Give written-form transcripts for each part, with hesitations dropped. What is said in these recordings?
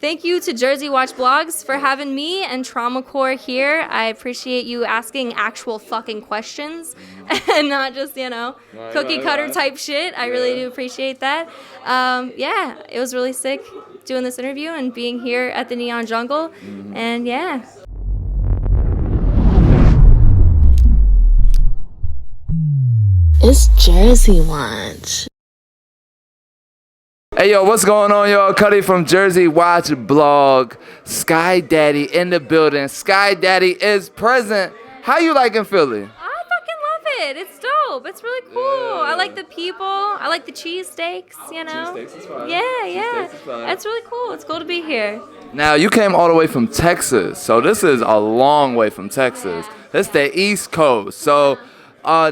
thank you to Jersey Watch Blogs for having me and Traumacore here. I appreciate you asking actual fucking questions and not just, cookie cutter type shit. I really do appreciate that. Yeah, it was really sick doing this interview and being here at the Neon Jungle. And yeah. It's Jersey Watch. Hey yo, what's going on, y'all? Cuddy from Jersey Watch Blog. Skydxddy in the building. Skydxddy is present. How you liking Philly? I fucking love it. It's dope. It's really cool. I like the people. I like the cheesesteaks, Cheesesteaks is fine. Yeah. Cheesesteaks is fine. It's really cool. It's cool to be here. Now, you came all the way from Texas, so this is a long way from Texas. This is the East Coast. So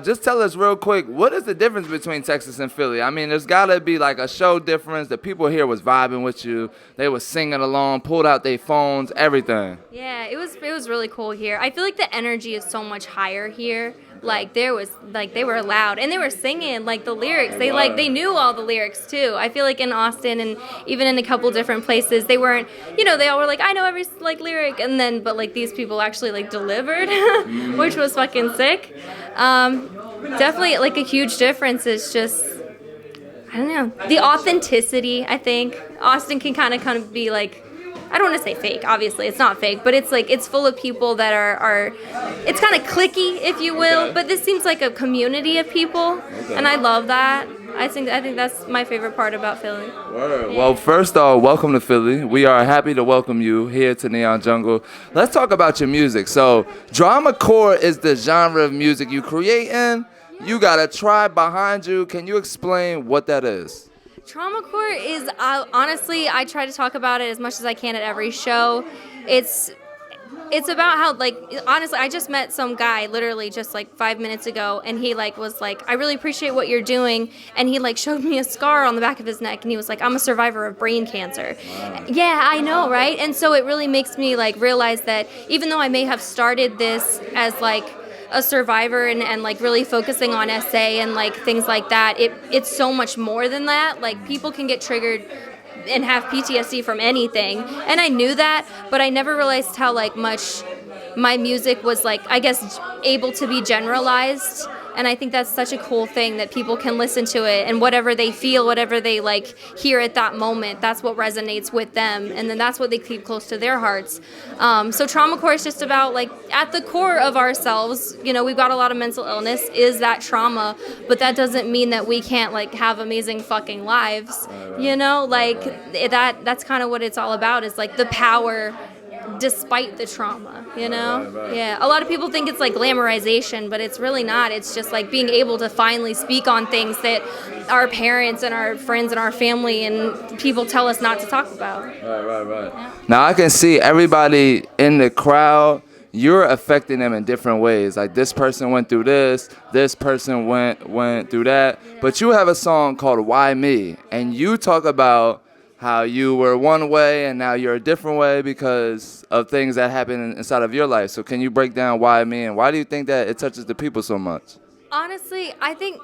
just tell us real quick, what is the difference between Texas and Philly? I mean, there's got to be like a show difference. The people here was vibing with you. They was singing along, pulled out their phones, everything. Yeah, it was really cool here. I feel like the energy is so much higher here. Like they were loud and they were singing like the lyrics. They knew all the lyrics too. I feel like in Austin and even in a couple different places they weren't, they all were like, I know every like lyric, and then but like these people actually like delivered, which was fucking sick. Definitely like a huge difference is just, I don't know, the authenticity. I think Austin can kind of be like, I don't want to say fake, obviously it's not fake, but it's like it's full of people that are it's kind of cliquey, if you will, but this seems like a community of people, and I love that. I think that's my favorite part about Philly. Word. Well, first off, welcome to Philly. We are happy to welcome you here to Neon Jungle. Let's talk about your music. So, Traumacore is the genre of music you create in. You got a tribe behind you. Can you explain what that is? Traumacore is, honestly, I try to talk about it as much as I can at every show. It's about how, like, honestly, I just met some guy literally just like 5 minutes ago, and he like was like, I really appreciate what you're doing, and he like showed me a scar on the back of his neck, and he was like, I'm a survivor of brain cancer. Wow. Yeah, I know, right? And so it really makes me like realize that even though I may have started this as like a survivor and like really focusing on SA and like things like that, it's so much more than that. Like people can get triggered and have PTSD from anything, and I knew that, but I never realized how like much my music was like, I guess, able to be generalized. And I think that's such a cool thing that people can listen to it, and whatever they feel, whatever they like hear at that moment, that's what resonates with them, and then that's what they keep close to their hearts. So Traumacore is just about like at the core of ourselves, we've got a lot of mental illness, is that trauma, but that doesn't mean that we can't like have amazing fucking lives, like that's kind of what it's all about, is like the power despite the trauma, Right. Yeah, a lot of people think it's like glamorization, but it's really not. It's just like being able to finally speak on things that our parents and our friends and our family and people tell us not to talk about. Right. Yeah. Now I can see everybody in the crowd, you're affecting them in different ways. Like this person went through this person went through that, but you have a song called Why Me, and you talk about how you were one way and now you're a different way because of things that happen inside of your life. So can you break down Why Me, and why do you think that it touches the people so much? Honestly, I think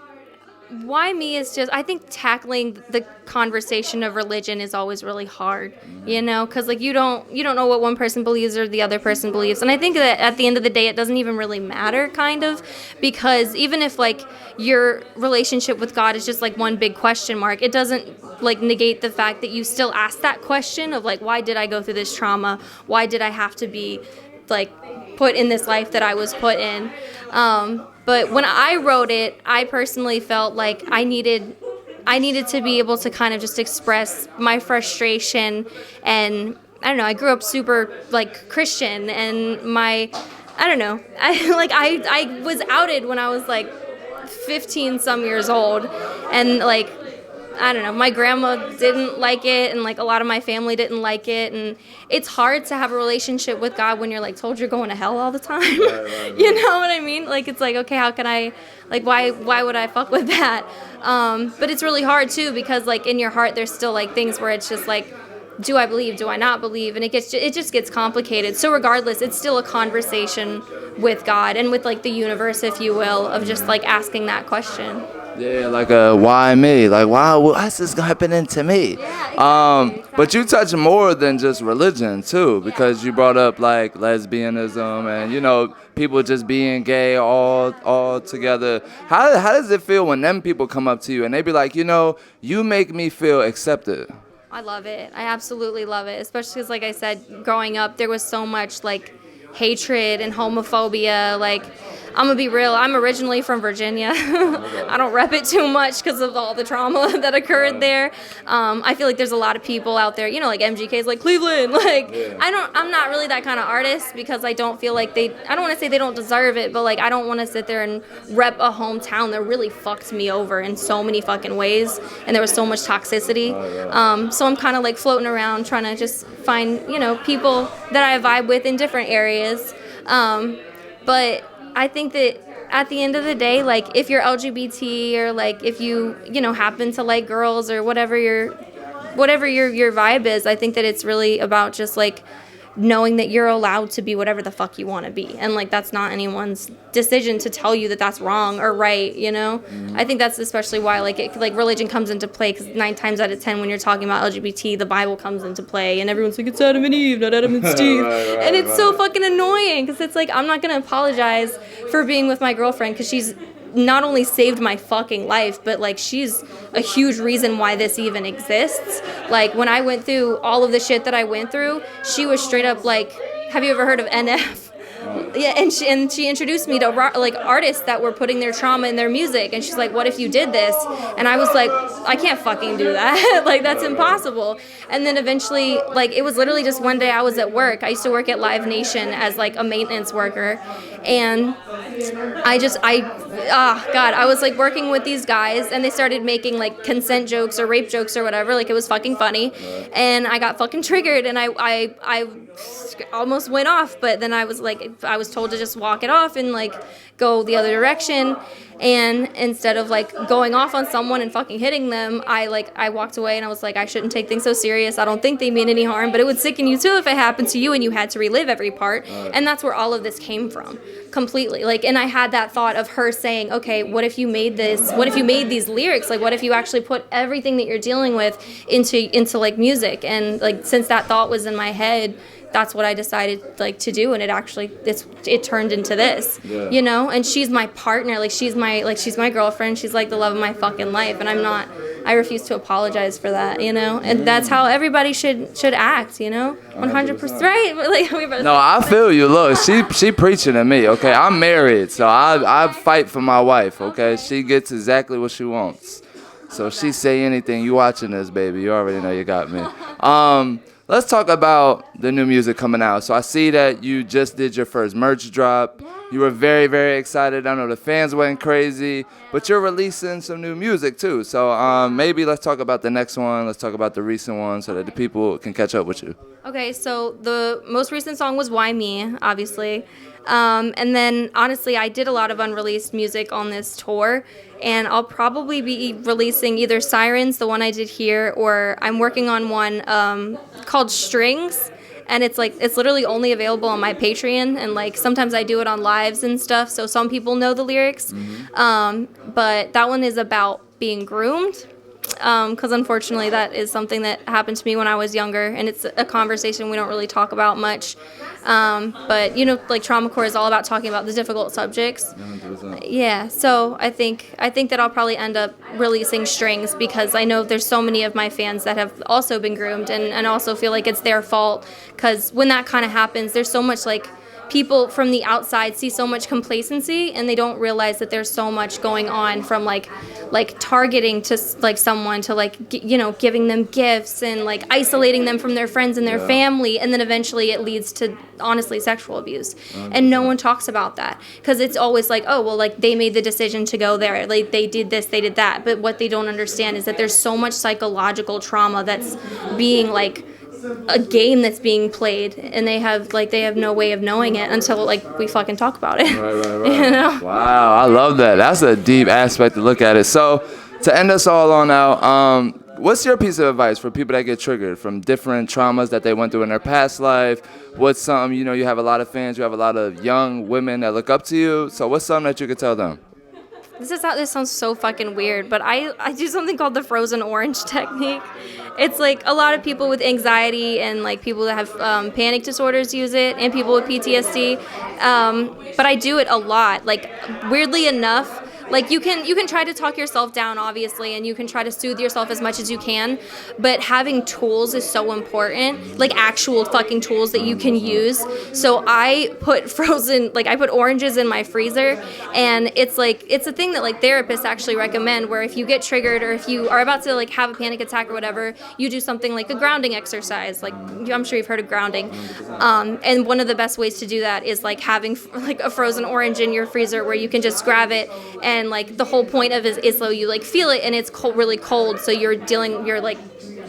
Why Me is just, I think tackling the conversation of religion is always really hard, because like you don't know what one person believes or the other person believes. And I think that at the end of the day, it doesn't even really matter, kind of, because even if like your relationship with God is just like one big question mark, it doesn't like negate the fact that you still ask that question of like, why did I go through this trauma? Why did I have to be like put in this life that I was put in? But when I wrote it, I personally felt like I needed to be able to kind of just express my frustration, and I don't know, I grew up super like Christian, and I was outed when I was like 15 some years old, and like I don't know, my grandma didn't like it, and like a lot of my family didn't like it, and it's hard to have a relationship with God when you're like told you're going to hell all the time. Right. You know what I mean? Like it's like, okay, how can I, like why would I fuck with that? But it's really hard too, because like in your heart there's still like things where it's just like, do I believe, do I not believe? And it just gets complicated. So regardless, it's still a conversation with God and with like the universe, if you will, of just like asking that question. Yeah, like a why me? Like why is this happening to me? Yeah, exactly. But you touch more than just religion too, because you brought up like lesbianism and people just being gay all together. How does it feel when them people come up to you and they be like, you make me feel accepted? I love it. I absolutely love it, especially because, like I said, growing up, there was so much like hatred and homophobia. Like, I'm gonna be real. I'm originally from Virginia. I don't rep it too much because of all the trauma that occurred there. I feel like there's a lot of people out there, like MGK's like Cleveland. Like, I'm not really that kind of artist because I don't feel like I don't want to say they don't deserve it, but like I don't want to sit there and rep a hometown that really fucked me over in so many fucking ways, and there was so much toxicity. So I'm kind of like floating around trying to just find, people that I vibe with in different areas. But I think that at the end of the day, like if you're LGBT or like if you happen to like girls or whatever your vibe is, I think that it's really about just like knowing that you're allowed to be whatever the fuck you want to be, and like that's not anyone's decision to tell you that that's wrong or right. I think that's especially why like religion comes into play, because 9 times out of 10 when you're talking about LGBT, the Bible comes into play, and everyone's like, it's Adam and Eve, not Adam and Steve. And it's so fucking annoying because it's like I'm not gonna apologize for being with my girlfriend because she's not only saved my fucking life, but like she's a huge reason why this even exists. Like when I went through all of the shit that I went through, she was straight up like, have you ever heard of NF? Yeah, and she introduced me to like artists that were putting their trauma in their music, and she's like, what if you did this? And I was like, I can't fucking do that. Like that's impossible. And then eventually, like it was literally just one day I was at work. I used to work at Live Nation as like a maintenance worker, and I was like working with these guys, and they started making like consent jokes or rape jokes or whatever. Like it was fucking funny, and I got fucking triggered, and I almost went off. But then I was told to just walk it off and like go the other direction. And instead of like going off on someone and fucking hitting them, I walked away, and I was like, I shouldn't take things so serious. I don't think they mean any harm, but it would sicken you too if it happened to you and you had to relive every part. And that's where all of this came from, completely. Like, and I had that thought of her saying, okay, what if you made these lyrics? Like, what if you actually put everything that you're dealing with into like music? And like, since that thought was in my head, that's what I decided like to do, and it turned into this, and she's my partner, like she's my girlfriend, she's like the love of my fucking life, and I refuse to apologize for that, and that's how everybody should act, 100%, right? Like, no, I feel you. Look, she preaching to me, okay? I'm married, so I fight for my wife, okay? She gets exactly what she wants. So if she say anything, you watching this, baby, you already know you got me. Let's talk about the new music coming out. So I see that you just did your first merch drop. You were very, very excited. I know the fans went crazy, but you're releasing some new music too. So maybe let's talk about the next one. Let's talk about the recent one so that the people can catch up with you. Okay, so the most recent song was Why Me, obviously. And then, honestly, I did a lot of unreleased music on this tour, and I'll probably be releasing either Sirens, the one I did here, or I'm working on one called Strings, and it's literally only available on my Patreon, and like sometimes I do it on lives and stuff, so some people know the lyrics. But that one is about being groomed. Because unfortunately that is something that happened to me when I was younger, and it's a conversation we don't really talk about much. But like Traumacore is all about talking about the difficult subjects. 100%. Yeah, so I think that I'll probably end up releasing Strings, because I know there's so many of my fans that have also been groomed and also feel like it's their fault, because when that kind of happens, there's so much like people from the outside see so much complacency, and they don't realize that there's so much going on, from like targeting to like someone to like giving them gifts and like isolating them from their friends and their family, and then eventually it leads to honestly sexual abuse. And no one talks about that, because it's always like, oh well, like they made the decision to go there, like they did this, they did that. But what they don't understand is that there's so much psychological trauma that's being like a game that's being played, and they have no way of knowing it until like we fucking talk about it. Right. Wow, I love that. That's a deep aspect to look at it. So to end us all on out, what's your piece of advice for people that get triggered from different traumas that they went through in their past life? What's something, you have a lot of fans, you have a lot of young women that look up to you, so what's something that you could tell them? This sounds so fucking weird, but I do something called the frozen orange technique. It's like a lot of people with anxiety and like people that have panic disorders use it, and people with PTSD. But I do it a lot. Like weirdly enough, like you can try to talk yourself down, obviously, and you can try to soothe yourself as much as you can, but having tools is so important, like actual fucking tools that you can use. So I put oranges in my freezer, and it's a thing that like therapists actually recommend, where if you get triggered or if you are about to like have a panic attack or whatever, you do something like a grounding exercise. Like I'm sure you've heard of grounding. And one of the best ways to do that is like having like a frozen orange in your freezer, where you can just grab it, and like the whole point of it is so you like feel it, and it's really cold, so you're like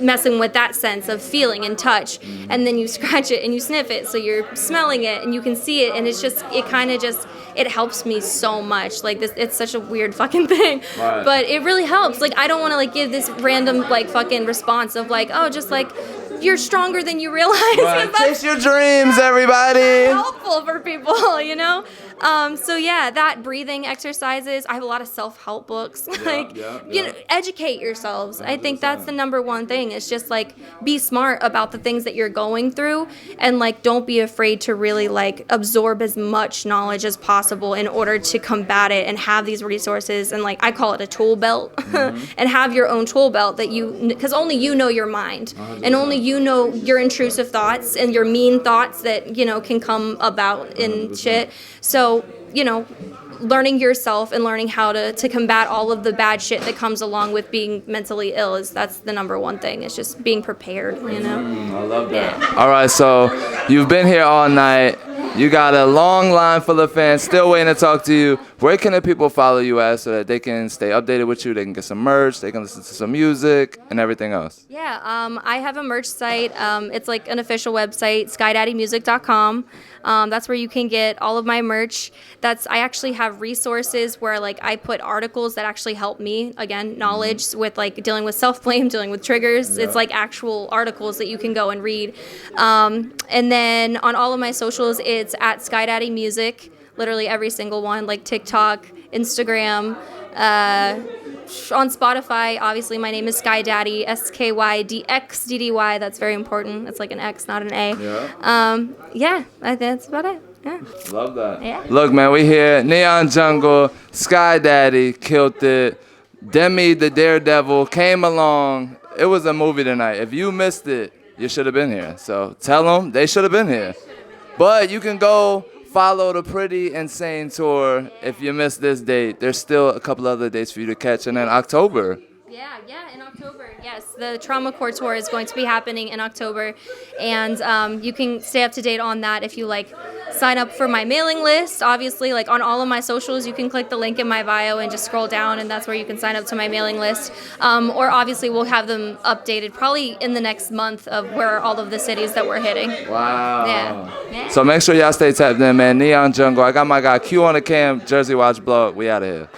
messing with that sense of feeling and touch, and then you scratch it and you sniff it, so you're smelling it and you can see it, and it helps me so much. Like this, it's such a weird fucking thing, right. But it really helps. Like I don't want to like give this random like fucking response of like, oh, just like you're stronger than you realize. Right. Chase your dreams, everybody. Helpful for people, you know. So yeah, that breathing exercises. I have a lot of self-help books. You know, educate yourselves. 100%. I think that's the number one thing. Is just like be smart about the things that you're going through, and like don't be afraid to really like absorb as much knowledge as possible in order to combat it, and have these resources, and like I call it a tool belt, and have your own tool belt that because only you know your mind, 100%. And only you know your intrusive thoughts and your mean thoughts that you know can come about in 100%. Shit. So, you know, learning yourself and learning how to combat all of the bad shit that comes along with being mentally ill that's the number one thing. It's just being prepared, you know? I love that. Yeah. All right, so you've been here all night. You got a long line full of fans still waiting to talk to you. Where can the people follow you at so that they can stay updated with you? They can get some merch, they can listen to some music, and everything else. Yeah, I have a merch site. It's like an official website, skydxddymusic.com. That's where you can get all of my merch. I actually have resources where like I put articles that actually help me, again, knowledge with like dealing with self-blame, dealing with triggers. Yeah. It's like actual articles that you can go and read. And then on all of my socials, it's at skydxddymusic, literally every single one, like TikTok, Instagram, on Spotify, obviously my name is Skydxddy, SKYDXDDY. That's very important. It's like an X, not an A. Yeah. That's about it. Yeah. Love that. Yeah. Look, man, we here. Neon Jungle, Skydxddy killed it. Demi the Daredevil came along. It was a movie tonight. If you missed it, you should have been here. So tell them they should have been here. But you can go follow the Pretty Insane tour if you missed this date. There's still a couple other dates for you to catch. And then October. Yeah, in October, yes. The Traumacore tour is going to be happening in October. And you can stay up to date on that if you, like, sign up for my mailing list. Obviously, like, on all of my socials, you can click the link in my bio and just scroll down, and that's where you can sign up to my mailing list. Or, obviously, we'll have them updated probably in the next month of where all of the cities that we're hitting. Wow. Yeah. So make sure y'all stay tapped in, man. Neon Jungle. I got my guy Q on the cam. Jersey Watch Blow. We out of here.